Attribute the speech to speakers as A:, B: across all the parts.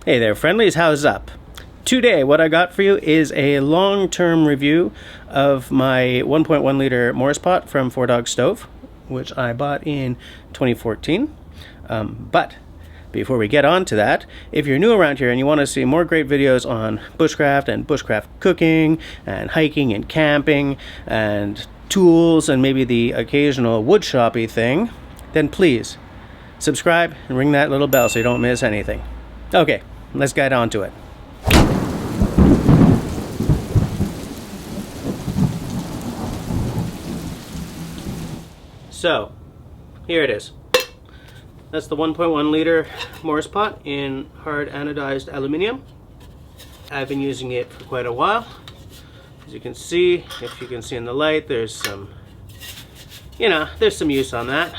A: Hey there, friendlies, how's up? Today, what I got for you is a long-term review of my 1.1 liter Morse pot from Four Dog Stove, which I bought in 2014. But before we get on to that, if you're new around here and you want to see more great videos on bushcraft and bushcraft cooking and hiking and camping and tools and maybe the occasional wood shoppy thing, then please subscribe and ring that little bell so you don't miss anything. Okay, let's get on to it. So, here it is. That's the 1.1 liter Morse pot in hard anodized aluminum. I've been using it for quite a while. As you can see, if you can see in the light, there's some, there's some use on that.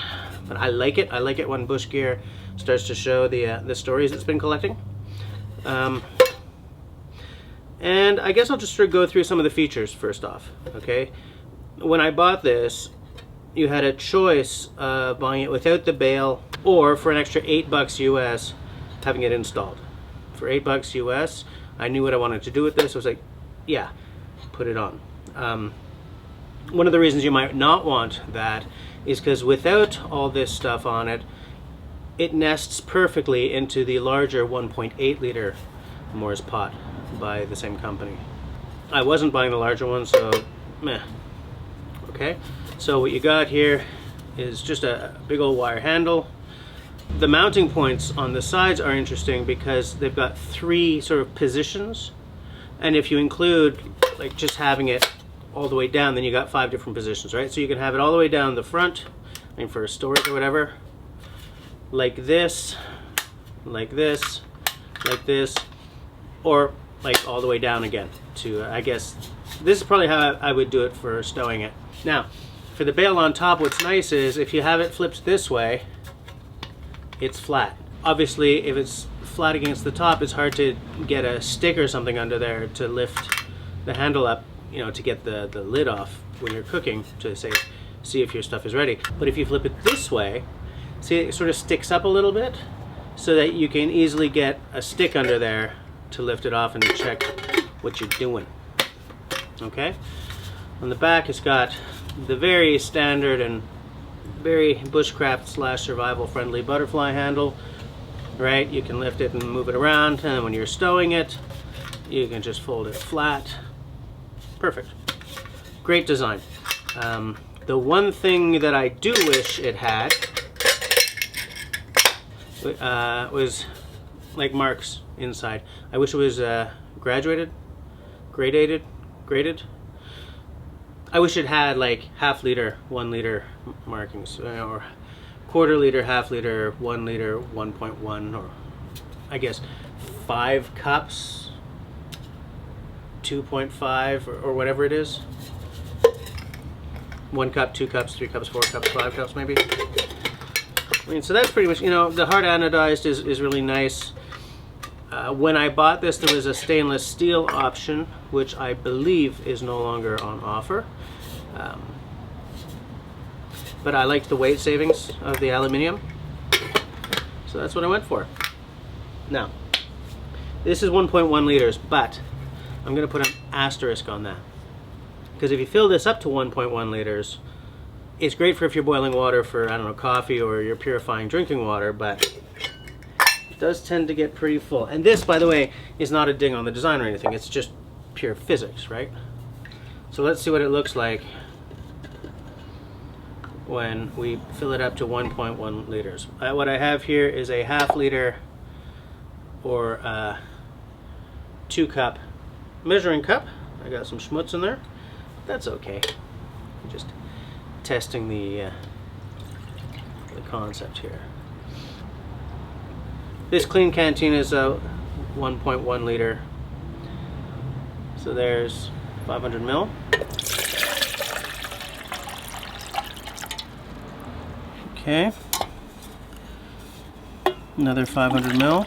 A: But I like it. I like it when bush gear starts to show the stories it's been collecting. And I guess I'll just sort of go through some of the features first off, okay? When I bought this, you had a choice of buying it without the bail or for an extra $8 US having it installed. For $8 US, I knew what I wanted to do with this. I was like, yeah, put it on. One of the reasons you might not want that is because without all this stuff on it, it nests perfectly into the larger 1.8 liter Morse pot by the same company. I wasn't buying the larger one, so meh. Okay, so what you got here is just a big old wire handle. The mounting points on the sides are interesting because they've got three sort of positions, and if you include like just having it all the way down, then you got 5 different positions, right? So you can have it all the way down the front, and for storage or whatever, like this, like this, like this, or like all the way down again to, I guess, this is probably how I would do it for stowing it. Now, for the bail on top, what's nice is if you have it flipped this way, it's flat. Obviously, if it's flat against the top, it's hard to get a stick or something under there to lift the handle up, to get the lid off when you're cooking to see if your stuff is ready. But if you flip it this way, see, it sort of sticks up a little bit so that you can easily get a stick under there to lift it off and check what you're doing. Okay? On the back, it's got the very standard and very bushcraft / survival friendly butterfly handle, right? You can lift it and move it around, and when you're stowing it, you can just fold it flat. Perfect. Great design. The one thing that I do wish it had was like marks inside. I wish it was graded. I wish it had like half liter, 1 liter markings, or quarter liter, half liter, 1 liter, 1.1, or I guess 5 cups, 2.5, or whatever it is. 1 cup, 2 cups, 3 cups, 4 cups, 5 cups maybe. I mean, so that's pretty much, the hard anodized is really nice. When I bought this, there was a stainless steel option, which I believe is no longer on offer. But I liked the weight savings of the aluminum, so that's what I went for. Now, this is 1.1 liters, but I'm going to put an asterisk on that. Because if you fill this up to 1.1 liters, it's great for if you're boiling water for, I don't know, coffee, or you're purifying drinking water, but it does tend to get pretty full. And this, by the way, is not a ding on the design or anything. It's just pure physics, right? So let's see what it looks like when we fill it up to 1.1 liters. What I have here is a half liter or 2 cup measuring cup. I got some schmutz in there. That's okay. Just testing the concept here. This clean canteen is a 1.1 liter. So there's 500 mil. Okay. Another 500 mil.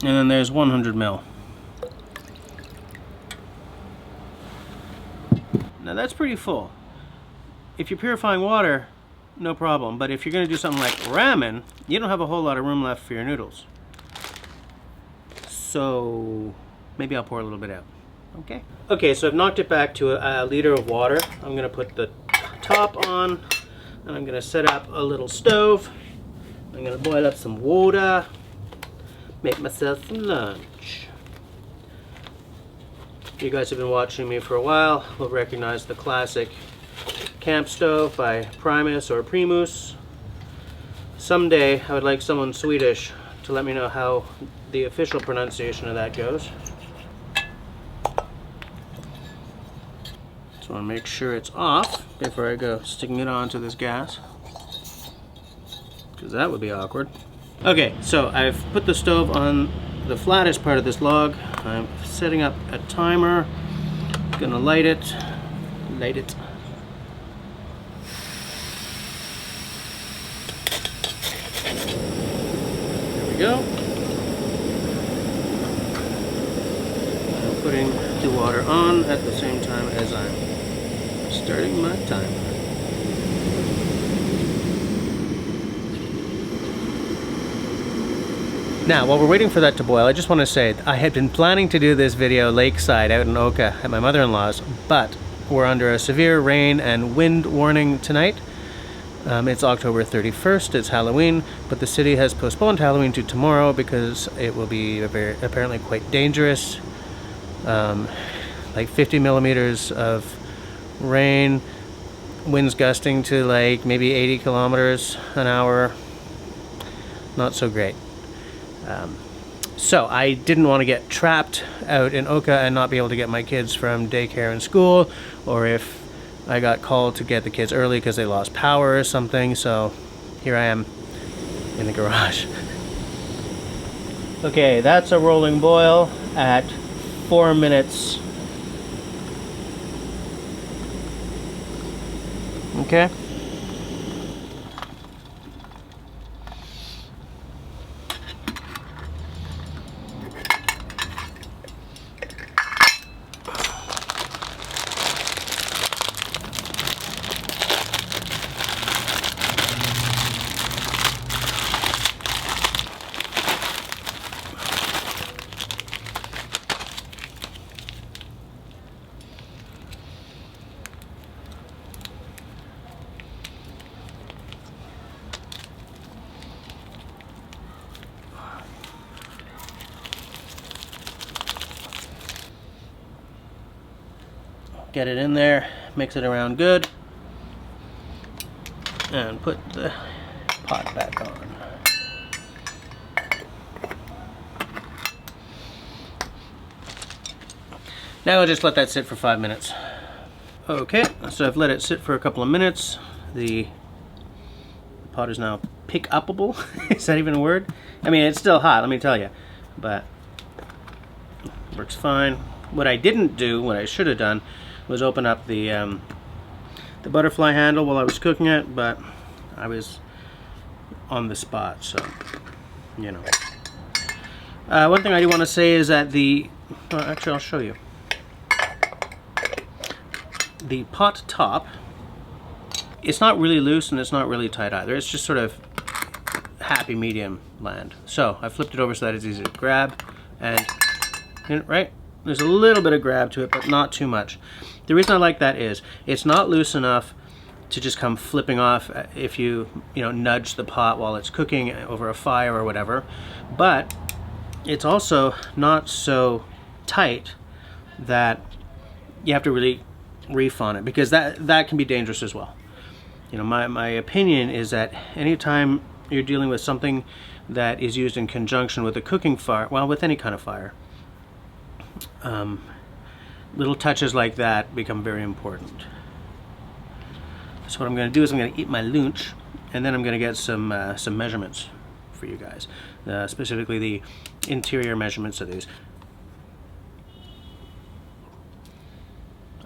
A: And then there's 100 mil. Now that's pretty full. If you're purifying water, no problem. But if you're going to do something like ramen, you don't have a whole lot of room left for your noodles. So maybe I'll pour a little bit out. Okay. Okay, so I've knocked it back to a liter of water. I'm going to put the top on, and I'm going to set up a little stove. I'm going to boil up some water, make myself some lunch. You guys have been watching me for a while will recognize the classic camp stove by Primus or Primus. Someday I would like someone Swedish to let me know how the official pronunciation of that goes. So I want to make sure it's off before I go sticking it onto this gas, because that would be awkward. Okay, so I've put the stove on the flattest part of this log. I'm setting up a timer. Gonna light it. Light it. There we go. I'm putting the water on at the same time as I'm starting my timer. Now, while we're waiting for that to boil, I just want to say I had been planning to do this video lakeside out in Oka at my mother-in-law's, but we're under a severe rain and wind warning tonight. It's October 31st, it's Halloween, but the city has postponed Halloween to tomorrow because it will be apparently quite dangerous. Like 50 millimeters of rain, winds gusting to like maybe 80 kilometers an hour. Not so great. So I didn't want to get trapped out in Oka and not be able to get my kids from daycare and school, or if I got called to get the kids early because they lost power or something. So here I am in the garage. Okay, that's a rolling boil at 4 minutes. Okay. Get it in there, mix it around good, and put the pot back on. Now I'll just let that sit for 5 minutes. Okay, so I've let it sit for a couple of minutes. The pot is now pick-upable. Is that even a word? I mean, it's still hot, let me tell you, but works fine. What I didn't do, what I should have done, was open up the butterfly handle while I was cooking it, but I was on the spot, so you know. One thing I do want to say is that actually I'll show you. The pot top, it's not really loose and it's not really tight either. It's just sort of happy medium land. So I flipped it over so that it's easy to grab, and right, there's a little bit of grab to it, but not too much. The reason I like that is it's not loose enough to just come flipping off if you nudge the pot while it's cooking over a fire or whatever, but it's also not so tight that you have to really reef on it, because that can be dangerous as well. You know, my opinion is that anytime you're dealing with something that is used in conjunction with a cooking fire, well, with any kind of fire, little touches like that become very important. So what I'm going to do is I'm going to eat my lunch, and then I'm going to get some measurements for you guys, specifically the interior measurements of these.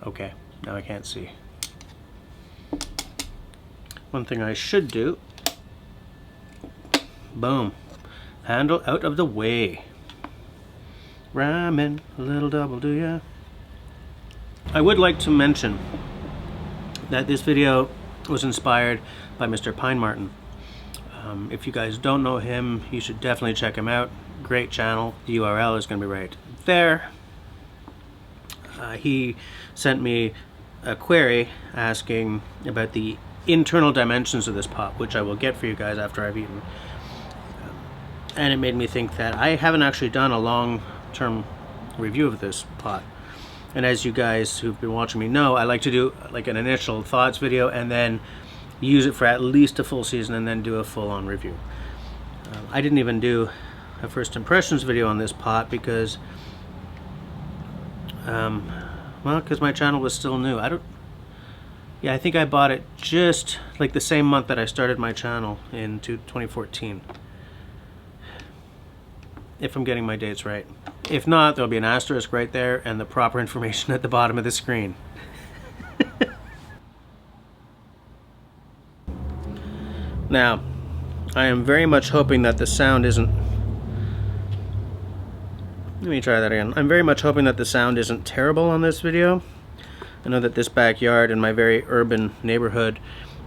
A: Okay, now I can't see. One thing I should do, boom, handle out of the way. Ramen, a little double, do ya? I would like to mention that this video was inspired by Mr. PineMartyn. If you guys don't know him, you should definitely check him out. Great channel. The URL is going to be right there. He sent me a query asking about the internal dimensions of this pot, which I will get for you guys after I've eaten. And it made me think that I haven't actually done a long-term review of this pot. And as you guys who've been watching me know, I like to do like an initial thoughts video and then use it for at least a full season and then do a full-on review. I didn't even do a first impressions video on this pot because well, because my channel was still new. I think I bought it just like the same month that I started my channel in 2014. If I'm getting my dates right. If not, there'll be an asterisk right there and the proper information at the bottom of the screen. Now, I am very much hoping that the sound isn't... Let me try that again. I'm very much hoping that the sound isn't terrible on this video. I know that this backyard in my very urban neighborhood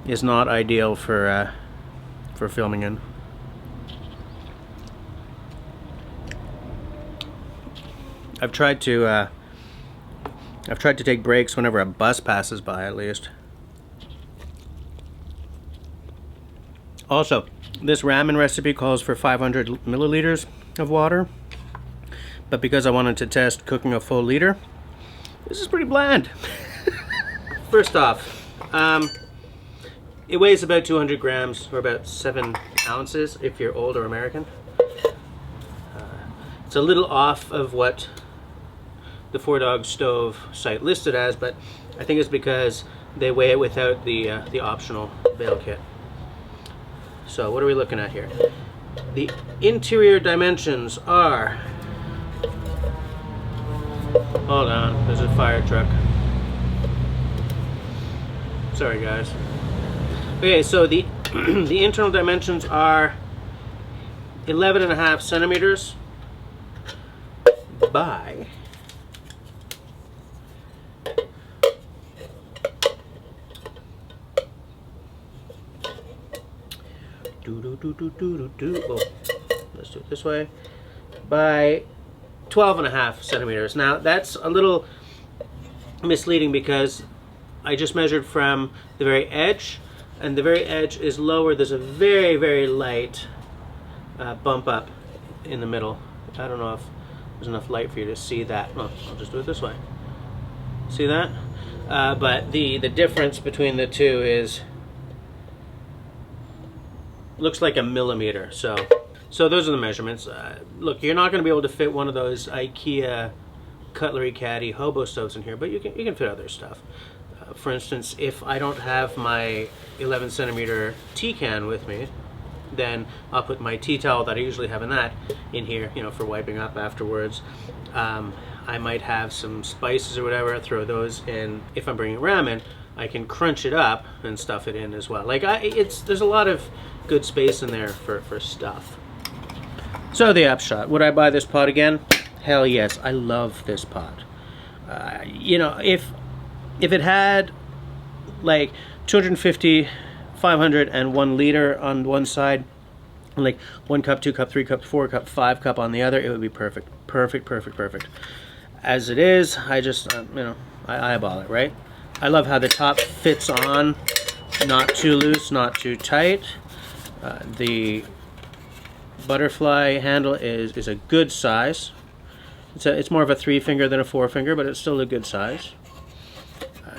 A: is not ideal for filming in. I've tried to take breaks whenever a bus passes by, at least. Also, this ramen recipe calls for 500 milliliters of water, but because I wanted to test cooking a full liter, this is pretty bland. First off, it weighs about 200 grams, or about 7 ounces if you're old or American. It's a little off of what the Four Dog Stove site listed as, but I think it's because they weigh it without the optional bale kit. So what are we looking at here? The interior dimensions are... Hold on, there's a fire truck. Sorry guys. Okay, so the the internal dimensions are 11.5 centimeters by let's do it this way, by 12.5 centimeters. Now that's a little misleading because I just measured from the very edge, and the very edge is lower. There's a very, very light bump up in the middle. I don't know if there's enough light for you to see that. Well, I'll just do it this way. See that? But the difference between the two is, looks like a millimeter. So those are the measurements. Look, you're not going to be able to fit one of those IKEA cutlery caddy hobo stoves in here, but you can fit other stuff. For instance, if I don't have my 11 centimeter tea can with me, then I'll put my tea towel that I usually have in here, you know, for wiping up afterwards. I might have some spices or whatever, throw those in. If I'm bringing ramen, I can crunch it up and stuff it in as well. Like there's a lot of good space in there for stuff. So the upshot, would I buy this pot again? Hell yes, I love this pot. You know, if it had like 250, 500, and 1 liter on one side, like 1 cup, 2 cup, 3 cup, 4 cup, 5 cup on the other, it would be perfect. Perfect, perfect, perfect. As it is, I just, you know, I eyeball it, right? I love how the top fits on, not too loose, not too tight. The butterfly handle is a good size. It's more of a 3-finger than a 4-finger, but it's still a good size.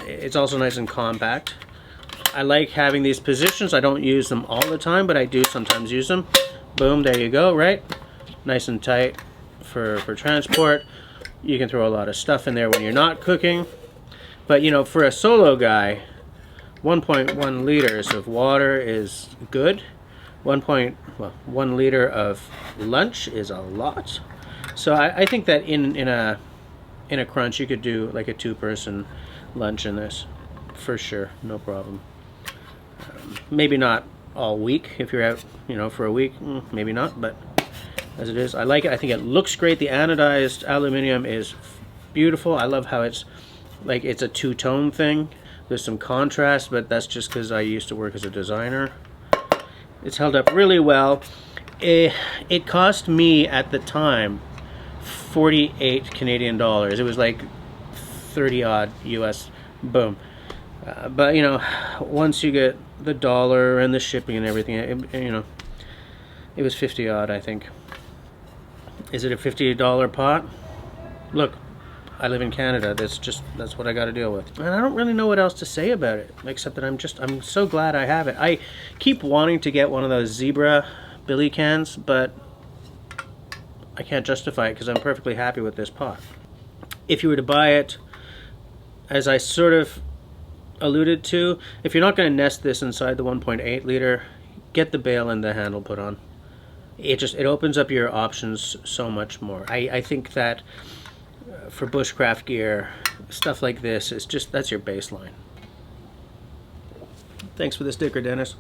A: It's also nice and compact. I like having these positions. I don't use them all the time, but I do sometimes use them. Boom, there you go, right? Nice and tight for transport. You can throw a lot of stuff in there when you're not cooking. But you know, for a solo guy, 1.1 liters of water is good. 1 liter of lunch is a lot. So I think that in a crunch you could do like a 2-person lunch in this for sure, no problem. Maybe not all week if you're out, you know, for a week, maybe not, but as it is, I like it. I think it looks great. The anodized aluminum is beautiful. I love how it's like it's a two-tone thing. There's some contrast, but that's just because I used to work as a designer. It's held up really well. It cost me at the time 48 Canadian dollars. It was like 30 odd US. Boom. But you know, once you get the dollar and the shipping and everything, you know, it was 50 odd, I think. Is it a $50 pot? Look, I live in Canada. That's what I got to deal with. And I don't really know what else to say about it, except that I'm so glad I have it. I keep wanting to get one of those zebra billy cans, but I can't justify it because I'm perfectly happy with this pot. If you were to buy it, as I sort of alluded to, if you're not going to nest this inside the 1.8 liter, get the bail and the handle put on. It opens up your options so much more. I think that for bushcraft gear, stuff like this, that's your baseline. Thanks for the sticker, Dennis.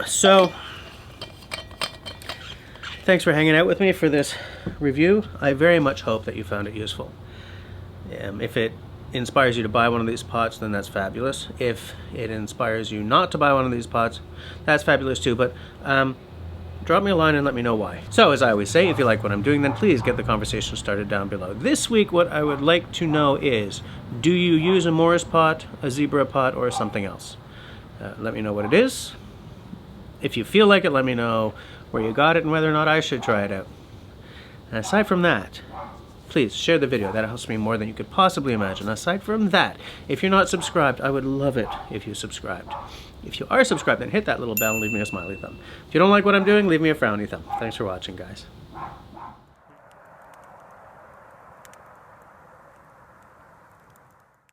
A: So, thanks for hanging out with me for this review. I very much hope that you found it useful. If it inspires you to buy one of these pots, then that's fabulous. If it inspires you not to buy one of these pots, that's fabulous too. But drop me a line and let me know why. So, as I always say, if you like what I'm doing, then please get the conversation started down below. This week, what I would like to know is, do you use a Morse pot, a zebra pot, or something else? Let me know what it is. If you feel like it, let me know where you got it and whether or not I should try it out. And aside from that, please share the video. That helps me more than you could possibly imagine. Aside from that, if you're not subscribed, I would love it if you subscribed. If you are subscribed, then hit that little bell and leave me a smiley thumb. If you don't like what I'm doing, leave me a frowny thumb. Thanks for watching, guys.